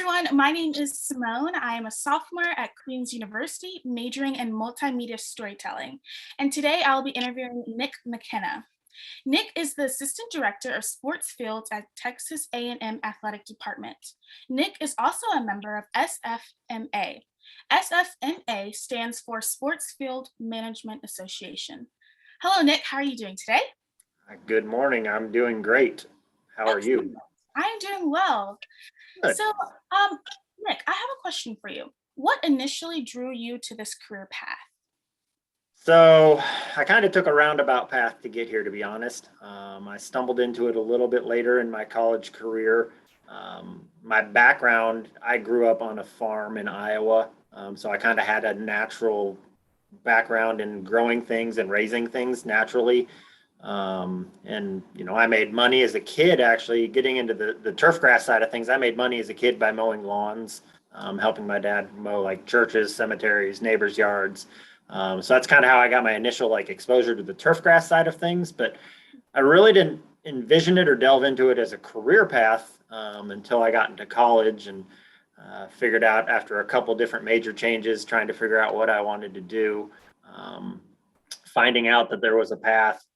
everyone. My name is Simone. I am a sophomore at Queen's University, majoring in multimedia storytelling. And today I'll be interviewing Nick McKenna. Nick is the Assistant Director of Sports Fields at Texas A&M Athletic Department. Nick is also a member of SFMA. SFMA stands for Sports Field Management Association. Hello, Nick. How are you doing today? Good morning. I'm doing great. How are Excellent. you? I am doing well. Good. So, Nick, I have a question for you. What initially drew you to this career path? So I kind of took a roundabout path to get here, to be honest. I stumbled into it a little bit later in my college career. My background, I grew up on a farm in Iowa. So I kind of had a natural background in growing things and raising things naturally. I made money as a kid, actually getting into the turf grass side of things. I made money as a kid by mowing lawns, helping my dad mow like churches, cemeteries, neighbors' yards. So that's kind of how I got my initial like exposure to the turf grass side of things. But I really didn't envision it or delve into it as a career path until I got into college and figured out after a couple different major changes, trying to figure out what I wanted to do, finding out that there was a path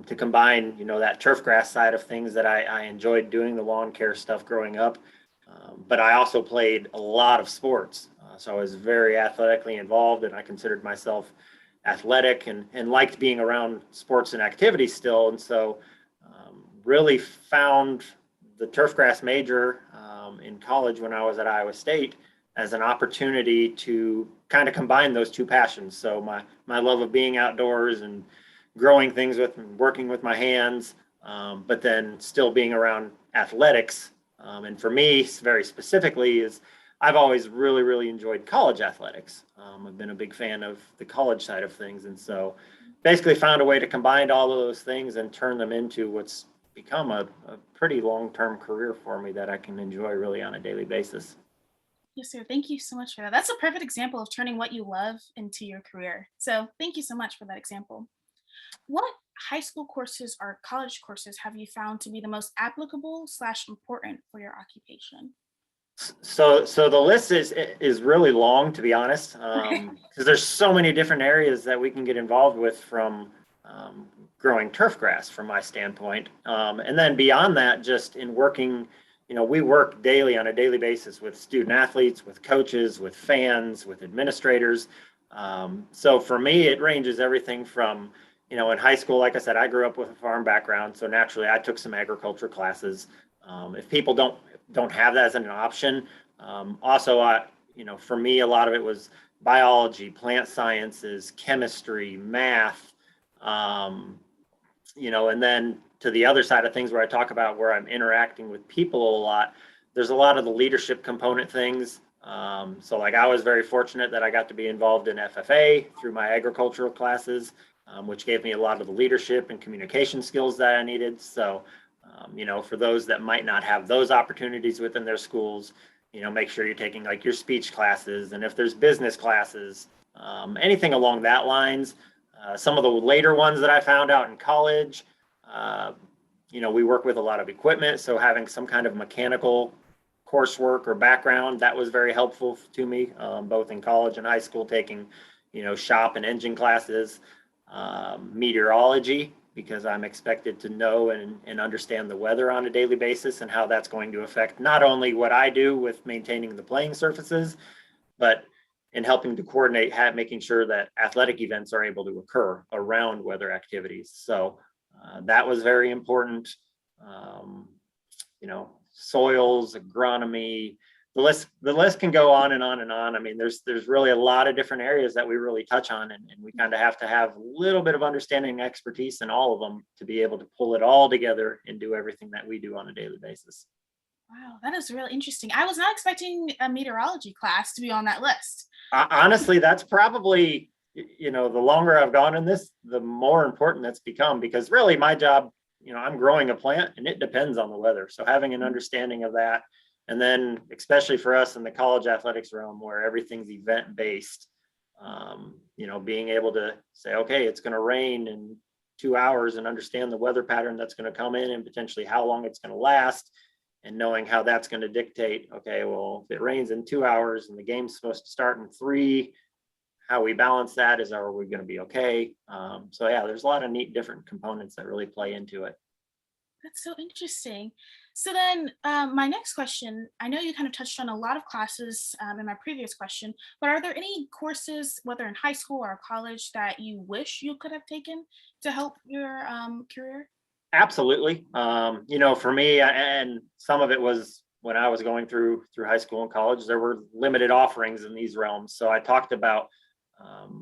to combine, that turf grass side of things that I enjoyed doing, the lawn care stuff growing up. But I also played a lot of sports. So I was very athletically involved, and I considered myself athletic and liked being around sports and activities still. And so really found the turf grass major in college when I was at Iowa State as an opportunity to kind of combine those two passions. So my love of being outdoors and growing things with and working with my hands, but then still being around athletics. And for me, very specifically, is I've always really, really enjoyed college athletics. I've been a big fan of the college side of things. And so basically found a way to combine all of those things and turn them into what's become a pretty long-term career for me that I can enjoy really on a daily basis. Yes, sir. Thank you so much for that. That's a perfect example of turning what you love into your career. So, thank you so much for that example. What high school courses or college courses have you found to be the most applicable slash important for your occupation? So the list is really long, to be honest, because there's so many different areas that we can get involved with from growing turf grass, from my standpoint, and then beyond that, just in working. We work daily on a daily basis with student athletes, with coaches, with fans, with administrators. So for me, it ranges everything from, in high school, like I said, I grew up with a farm background, so naturally I took some agriculture classes. If people don't have that as an option, also, for me, a lot of it was biology, plant sciences, chemistry, math, and then to the other side of things where I talk about where I'm interacting with people a lot, there's a lot of the leadership component things. So like I was very fortunate that I got to be involved in FFA through my agricultural classes, which gave me a lot of the leadership and communication skills that I needed. So, for those that might not have those opportunities within their schools, make sure you're taking like your speech classes, and if there's business classes, anything along that lines. Some of the later ones that I found out in college, we work with a lot of equipment, so having some kind of mechanical coursework or background, that was very helpful to me, both in college and high school, taking, shop and engine classes, meteorology, because I'm expected to know and understand the weather on a daily basis and how that's going to affect not only what I do with maintaining the playing surfaces, but in helping to coordinate, making sure that athletic events are able to occur around weather activities. So that was very important. Soils, agronomy, the list can go on and on and on. I mean, there's really a lot of different areas that we really touch on, and we kind of have to have a little bit of understanding and expertise in all of them to be able to pull it all together and do everything that we do on a daily basis. Wow, that is really interesting. I was not expecting a meteorology class to be on that list. Honestly, that's probably, the longer I've gone in this, the more important that's become, because really my job, I'm growing a plant and it depends on the weather. So having an understanding of that, and then especially for us in the college athletics realm where everything's event based, being able to say, okay, it's going to rain in 2 hours and understand the weather pattern that's going to come in and potentially how long it's going to last, and knowing how that's going to dictate, okay, well, if it rains in 2 hours and the game's supposed to start in 3, how we balance that is, are we going to be okay? So yeah, there's a lot of neat different components that really play into it. That's so interesting. So then, my next question, I know you kind of touched on a lot of classes in my previous question, but are there any courses, whether in high school or college, that you wish you could have taken to help your career? Absolutely. For me, and some of it was when I was going through high school and college, there were limited offerings in these realms. So I talked about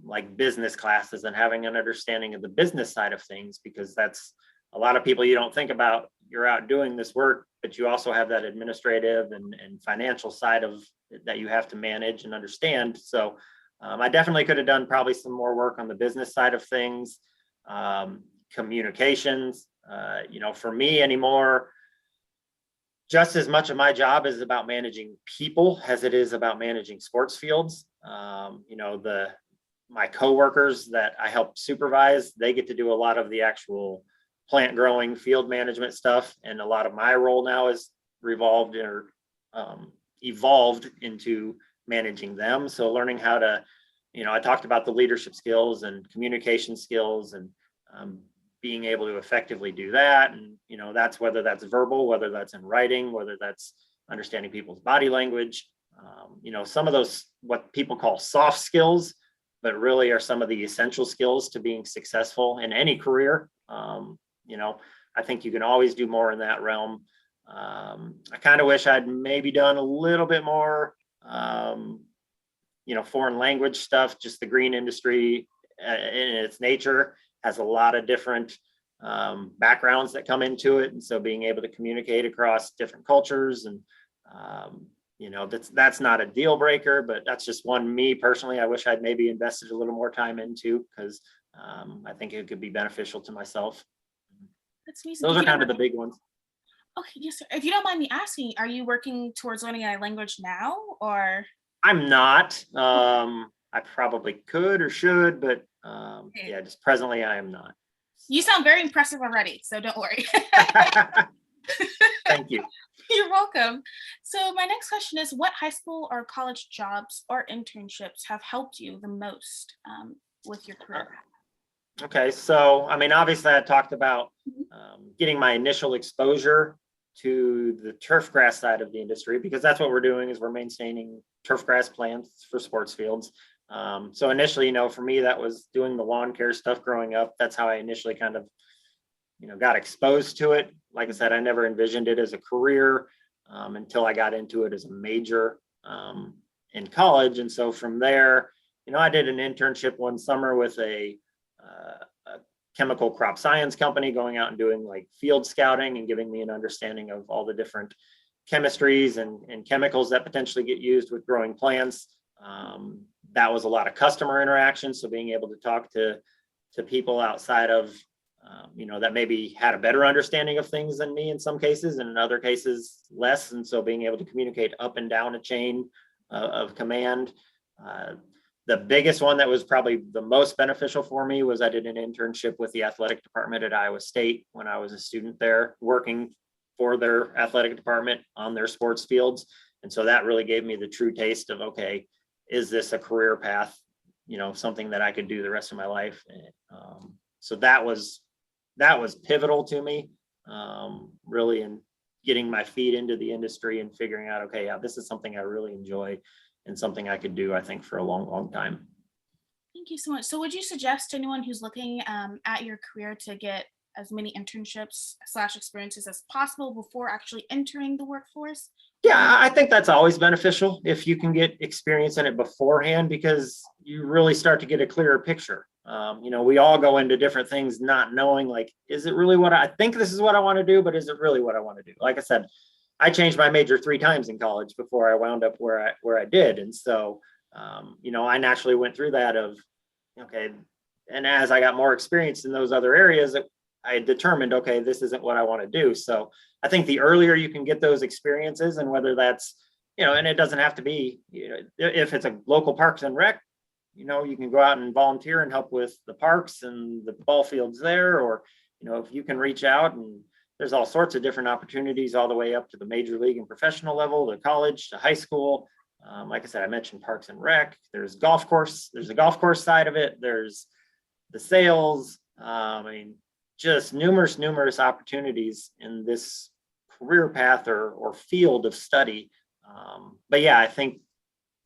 like business classes and having an understanding of the business side of things, because that's a lot of people you don't think about. You're out doing this work, but you also have that administrative and financial side of that you have to manage and understand. So I definitely could have done probably some more work on the business side of things, communications. For me anymore, just as much of my job is about managing people as it is about managing sports fields. My coworkers that I help supervise, they get to do a lot of the actual plant growing, field management stuff, and a lot of my role now is revolved or evolved into managing them. So learning how to, I talked about the leadership skills and communication skills, and being able to effectively do that. And that's whether that's verbal, whether that's in writing, whether that's understanding people's body language. Some of those what people call soft skills, but really are some of the essential skills to being successful in any career. I think you can always do more in that realm. I kind of wish I'd maybe done a little bit more, foreign language stuff. Just the green industry in its nature has a lot of different backgrounds that come into it. And so being able to communicate across different cultures and, that's not a deal breaker, but that's just one me personally. I wish I'd maybe invested a little more time into, because I think it could be beneficial to myself. That's amazing. Those are kind of the big ones. Okay, yes, sir. If you don't mind me asking, are you working towards learning a language now, or? I'm not. I probably could or should, but yeah, just presently I am not. You sound very impressive already, so don't worry. Thank you. You're welcome. So my next question is, what high school or college jobs or internships have helped you the most with your career? Okay, so obviously I talked about getting my initial exposure to the turf grass side of the industry, because that's what we're doing, is we're maintaining turf grass plants for sports fields. So initially, for me, that was doing the lawn care stuff growing up. That's how I initially kind of, got exposed to it. Like I said, I never envisioned it as a career until I got into it as a major in college. And so from there, I did an internship one summer with a chemical crop science company, going out and doing like field scouting and giving me an understanding of all the different chemistries and chemicals that potentially get used with growing plants. That was a lot of customer interaction. So being able to talk to people outside of, that maybe had a better understanding of things than me in some cases, and in other cases less. And so being able to communicate up and down a chain of command. The biggest one that was probably the most beneficial for me was I did an internship with the athletic department at Iowa State when I was a student there, working for their athletic department on their sports fields. And so that really gave me the true taste of, okay, is this a career path, something that I could do the rest of my life? So that was pivotal to me, really, in getting my feet into the industry and figuring out, okay, yeah, this is something I really enjoy and something I could do, I think, for a long, long time. Thank you so much. So would you suggest to anyone who's looking at your career to get as many internships/experiences as possible before actually entering the workforce? Yeah, I think that's always beneficial if you can get experience in it beforehand, because you really start to get a clearer picture. We all go into different things not knowing, like, is it really what I think this is what I want to do, but is it really what I want to do? Like I said, I changed my major 3 times in college before I wound up where I did. And so, I naturally went through that of, okay. And as I got more experience in those other areas, I determined, okay, this isn't what I want to do. So I think the earlier you can get those experiences, and whether that's, and it doesn't have to be, if it's a local parks and rec, you can go out and volunteer and help with the parks and the ball fields there, or, if you can reach out and there's all sorts of different opportunities all the way up to the major league and professional level, to college, to high school. Like I said, I mentioned Parks and Rec. There's golf course. There's the golf course side of it. There's the sales. I mean, just numerous opportunities in this career path or field of study. But yeah, I think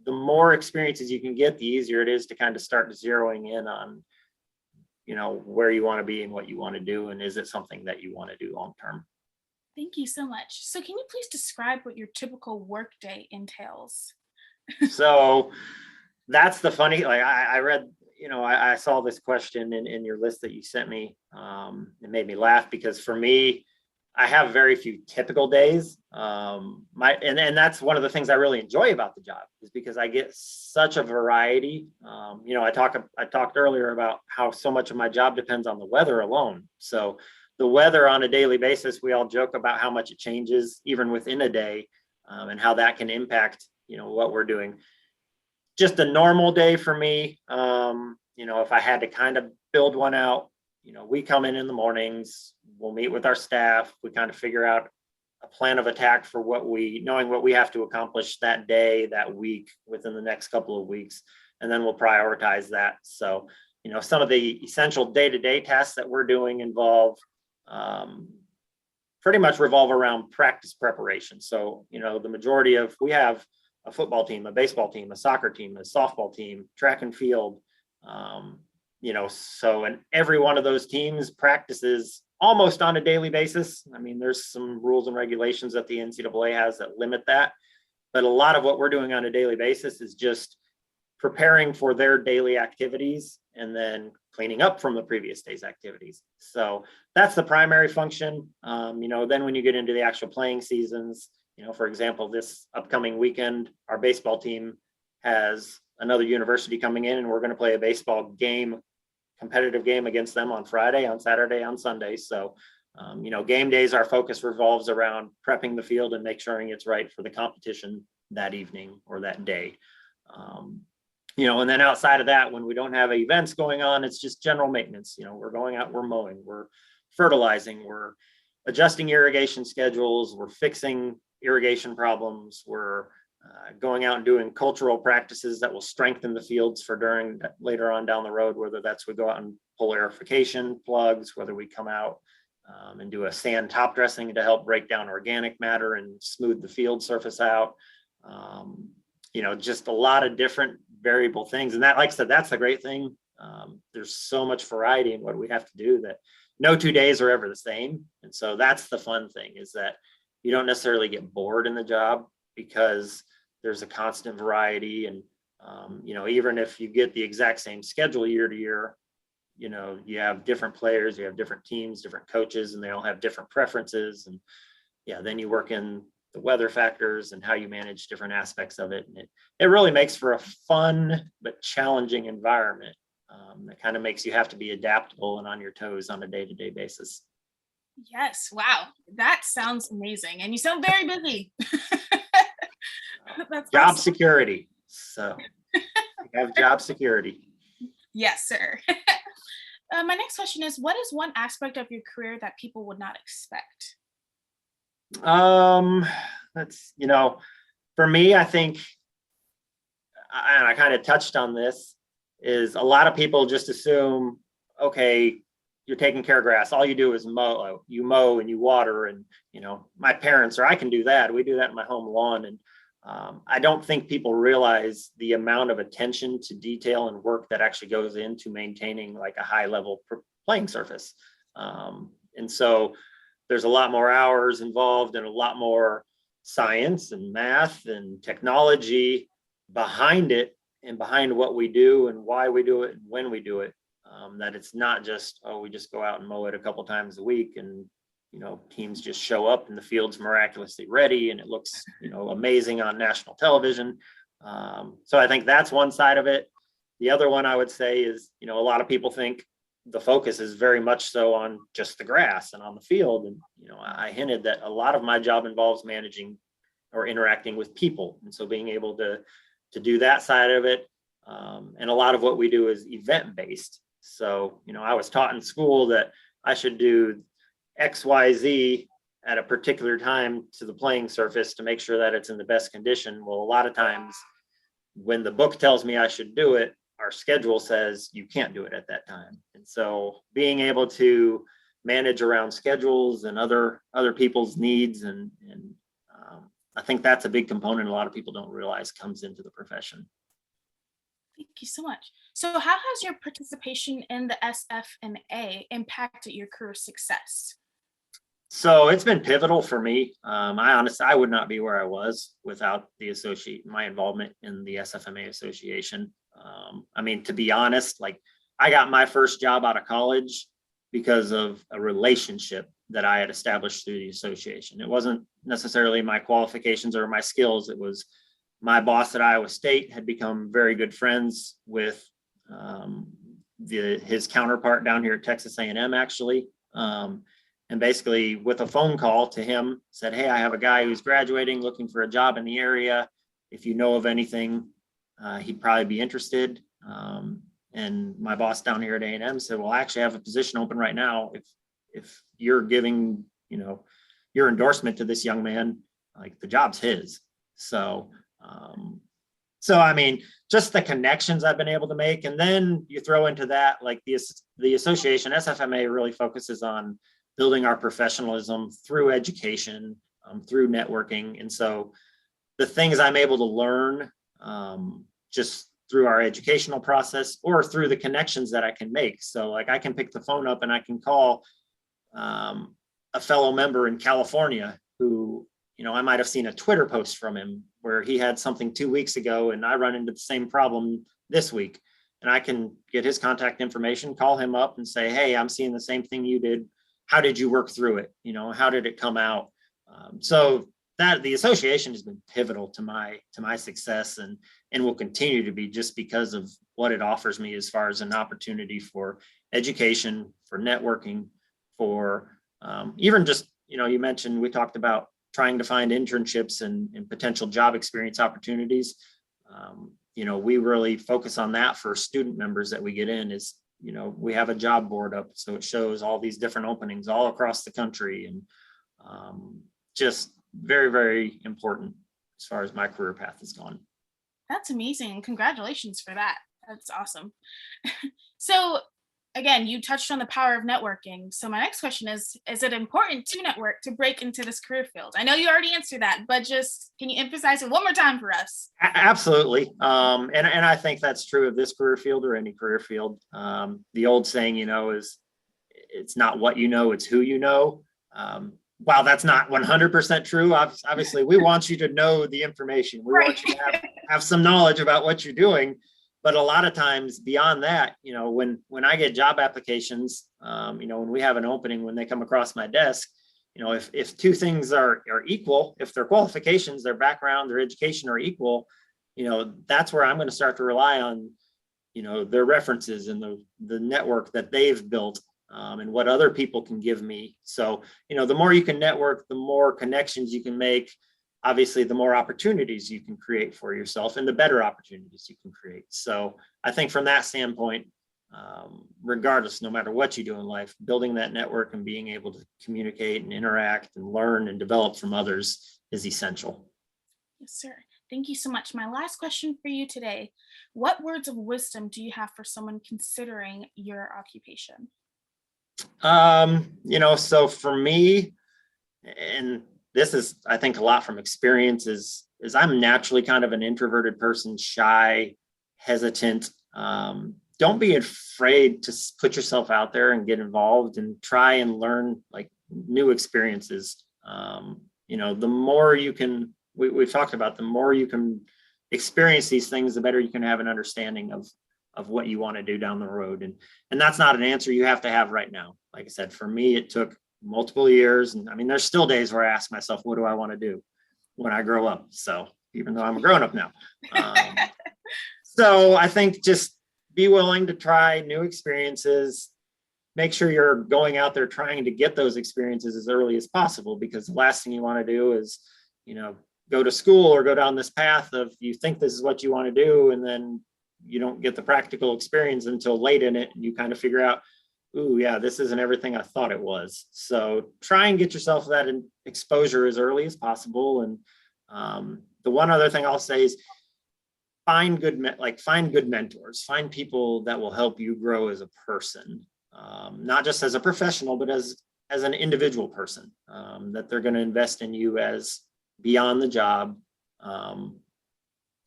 the more experiences you can get, the easier it is to kind of start zeroing in on, where you want to be and what you want to do. And is it something that you want to do long term? Thank you so much. So can you please describe what your typical workday entails? So that's the funny, like I read, I saw this question in your list that you sent me. It made me laugh because for me, I have very few typical days. And that's one of the things I really enjoy about the job, is because I get such a variety. I talked earlier about how so much of my job depends on the weather alone. So the weather on a daily basis, we all joke about how much it changes even within a day, and how that can impact, what we're doing. Just a normal day for me. If I had to kind of build one out, we come in the mornings, we'll meet with our staff, we kind of figure out a plan of attack for knowing what we have to accomplish that day, that week, within the next couple of weeks, and then we'll prioritize that. So, some of the essential day-to-day tasks that we're doing pretty much revolve around practice preparation. So, the majority of, we have a football team, a baseball team, a soccer team, a softball team, track and field. And every one of those teams practices almost on a daily basis. I mean, there's some rules and regulations that the NCAA has that limit that, but a lot of what we're doing on a daily basis is just preparing for their daily activities and then cleaning up from the previous day's activities. So that's the primary function. Then when you get into the actual playing seasons, for example, this upcoming weekend, our baseball team has another university coming in, and we're going to play a baseball game, competitive game against them on Friday, on Saturday, on Sunday. So, game days, our focus revolves around prepping the field and make sure it's right for the competition that evening or that day. And then outside of that, when we don't have events going on, it's just general maintenance. We're going out, we're mowing, we're fertilizing, we're adjusting irrigation schedules, we're fixing irrigation problems, we're going out and doing cultural practices that will strengthen the fields for later on down the road, whether that's we go out and pull aerification plugs, whether we come out and do a sand top dressing to help break down organic matter and smooth the field surface out. Just a lot of different variable things. And that, like I said, that's the great thing. There's so much variety in what we have to do that no 2 days are ever the same. And so that's the fun thing, is that you don't necessarily get bored in the job because there's a constant variety. And, even if you get the exact same schedule year to year, you have different players, you have different teams, different coaches, and they all have different preferences. And then you work in the weather factors and how you manage different aspects of it. And it really makes for a fun but challenging environment that kind of makes you have to be adaptable and on your toes on a day-to-day basis. Yes. Wow. That sounds amazing. And you sound very busy. That's job awesome. Security. So you have job security. Yes, sir. My next question is, what is one aspect of your career that people would not expect? That's, for me, I think, and I kind of touched on this, is a lot of people just assume, okay, you're taking care of grass. All you do is mow. You mow and you water, and my parents, or I can do that. We do that in my home lawn, and I don't think people realize the amount of attention to detail and work that actually goes into maintaining like a high level playing surface. And so there's a lot more hours involved and a lot more science and math and technology behind it, and behind what we do and why we do it and when we do it. That it's not just, we just go out and mow it a couple times a week and, teams just show up and the field's miraculously ready and it looks, amazing on national television. So I think that's one side of it. The other one I would say is, a lot of people think the focus is very much so on just the grass and on the field. And, I hinted that a lot of my job involves managing or interacting with people. And so being able to do that side of it. And a lot of what we do is event based. So, I was taught in school that I should do XYZ at a particular time to the playing surface to make sure that it's in the best condition. Well, a lot of times when the book tells me I should do it, our schedule says you can't do it at that time. And so being able to manage around schedules and other people's needs, and I think that's a big component a lot of people don't realize comes into the profession. Thank you so much. So how has your participation in the SFMA impacted your career success? So it's been pivotal for me. I would not be where I was without my involvement in the SFMA association. I mean, to be honest, like I got my first job out of college because of a relationship that I had established through the association. It wasn't necessarily my qualifications or my skills. It was my boss at Iowa State had become very good friends with his counterpart down here at Texas A&M, actually. And basically with a phone call to him said, hey, I have a guy who's graduating looking for a job in the area. If you know of anything, he'd probably be interested. And my boss down here at A&M said, well, I actually have a position open right now. If you're giving, your endorsement to this young man, like the job's his. So I mean, just the connections I've been able to make. And then you throw into that, like the association, SFMA really focuses on building our professionalism through education, through networking. And so the things I'm able to learn just through our educational process or through the connections that I can make. So like I can pick the phone up and I can call a fellow member in California who, I might have seen a Twitter post from him where he had something 2 weeks ago and I run into the same problem this week. And I can get his contact information, call him up and say, hey, I'm seeing the same thing you did. How did you work through it? How did it come out? So that the association has been pivotal to my success and will continue to be, just because of what it offers me as far as an opportunity for education, for networking, for even just, you mentioned, we talked about trying to find internships and potential job experience opportunities. We really focus on that for student members that we get in is, we have a job board up, so it shows all these different openings all across the country, and just very, very important as far as my career path has gone. That's amazing. Congratulations for that. That's awesome. So again, you touched on the power of networking. So my next question is it important to network to break into this career field? I know you already answered that, but just can you emphasize it one more time for us? Absolutely. And I think that's true of this career field or any career field. The old saying, is it's not what you know, it's who you know. While that's not 100% true, obviously we want you to know the information. We want you to have some knowledge about what you're doing. But a lot of times beyond that, when I get job applications, when we have an opening, when they come across my desk, if two things are equal, if their qualifications, their background, their education are equal, that's where I'm going to start to rely on, their references and the network that they've built, and what other people can give me. So, the more you can network, the more connections you can make. Obviously, the more opportunities you can create for yourself and the better opportunities you can create. So I think from that standpoint, regardless, no matter what you do in life, building that network and being able to communicate and interact and learn and develop from others is essential. Yes, sir. Thank you so much. My last question for you today: what words of wisdom do you have for someone considering your occupation? So for me, and this is, I think, a lot from experience, is I'm naturally kind of an introverted person, shy, hesitant. Don't be afraid to put yourself out there and get involved and try and learn like new experiences. The more you can, we've talked about, the more you can experience these things, the better you can have an understanding of what you want to do down the road. And that's not an answer you have to have right now. Like I said, for me, it took multiple years. And I mean, there's still days where I ask myself, what do I want to do when I grow up? So even though I'm a grown up now. So I think just be willing to try new experiences, make sure you're going out there trying to get those experiences as early as possible, because the last thing you want to do is, go to school or go down this path of you think this is what you want to do, and then you don't get the practical experience until late in it. And you kind of figure out, ooh, yeah, this isn't everything I thought it was. So try and get yourself that exposure as early as possible. And the one other thing I'll say is find find good mentors, find people that will help you grow as a person, not just as a professional, but as an individual person, that they're going to invest in you as beyond the job.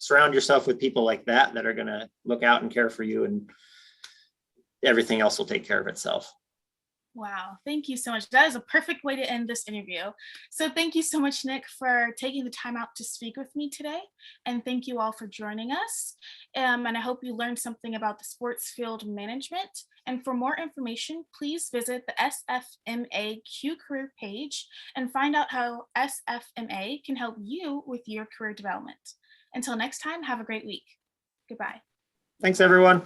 Surround yourself with people like that are going to look out and care for you, and everything else will take care of itself. Wow, thank you so much. That is a perfect way to end this interview. So thank you so much, Nick, for taking the time out to speak with me today. And thank you all for joining us. And I hope you learned something about the sports field management. And for more information, please visit the SFMA Q career page and find out how SFMA can help you with your career development. Until next time, have a great week. Goodbye. Thanks, everyone.